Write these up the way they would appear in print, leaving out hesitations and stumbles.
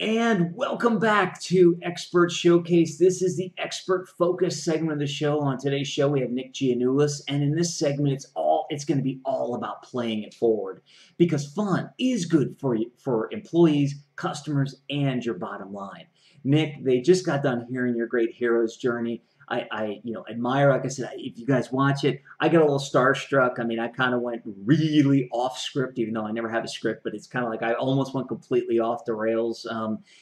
And welcome back to Expert Showcase. This is the expert focus segment of the show. On today's show, we have Nick Gianoulis, and in this segment, it's going to be all about playing it forward because fun is good for employees, customers, and your bottom line. Nick, they just got done hearing your great hero's journey. I admire, like I said, if you guys watch it, I get a little starstruck. I mean, I kind of went really off script, even though I never have a script, but it's kind of like I almost went completely off the rails.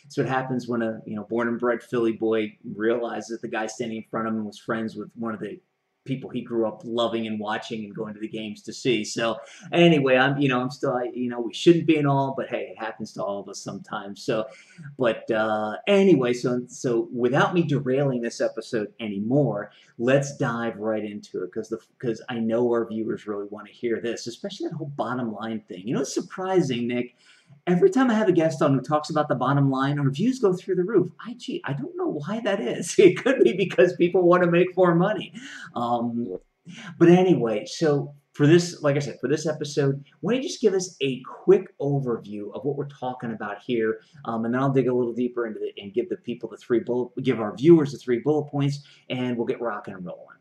It's what happens when a born and bred Philly boy realizes that the guy standing in front of him was friends with one of the people he grew up loving and watching and going to the games to see. So anyway, I'm still, we shouldn't be in all, but hey, it happens to all of us sometimes. So, but anyway, so without me derailing this episode anymore, let's dive right into it because I know our viewers really want to hear this, especially that whole bottom line thing. It's surprising, Nick. Every time I have a guest on who talks about the bottom line, our views go through the roof. I don't know why that is. It could be because people want to make more money. But anyway, so for this, like I said, for this episode, why don't you just give us a quick overview of what we're talking about here, and then I'll dig a little deeper into it and give give our viewers the 3 bullet points, and we'll get rocking and rolling.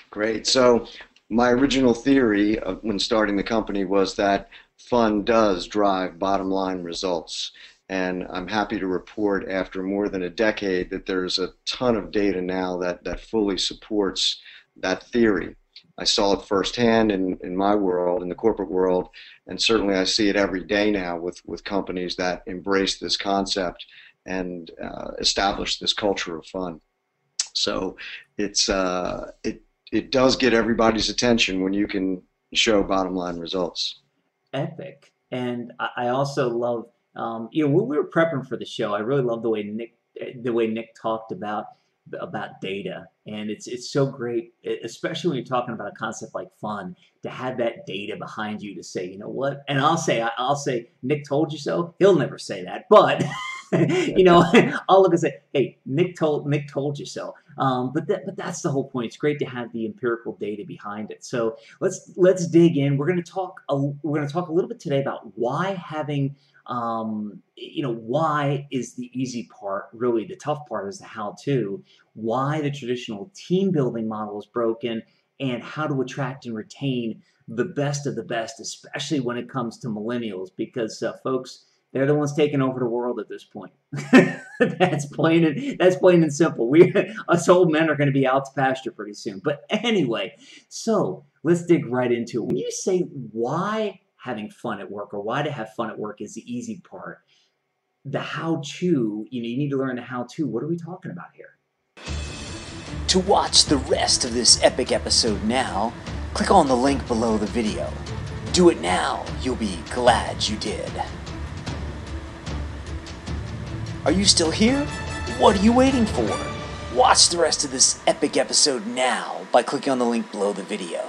Great. So my original theory when starting the company was that fun does drive bottom line results. And I'm happy to report after more than a decade that there's a ton of data now that fully supports that theory. I saw it firsthand in my world, in the corporate world, and certainly I see it every day now with companies that embrace this concept and establish this culture of fun. So it does get everybody's attention when you can show bottom line results. Epic. And I also love, when we were prepping for the show, I really love the way Nick talked about data, and it's so great, especially when you're talking about a concept like fun, to have that data behind you to say, you know what? And I'll say, Nick told you so. He'll never say that, but I'll look and say, hey, Nick told you so. But that's the whole point. It's great to have the empirical data behind it. So let's dig in. We're going to talk a little bit today about why having why is the easy part. Really, the tough part is the how-to. Why the traditional team building model is broken, and how to attract and retain the best of the best, especially when it comes to millennials, because folks, they're the ones taking over the world at this point. That's plain and simple. Us old men are going to be out to pasture pretty soon. But anyway, so let's dig right into it. When you say why having fun at work, or why to have fun at work is the easy part, the how-to, you need to learn the how-to. What are we talking about here? To watch the rest of this epic episode now, click on the link below the video. Do it now. You'll be glad you did. Are you still here? What are you waiting for? Watch the rest of this epic episode now by clicking on the link below the video.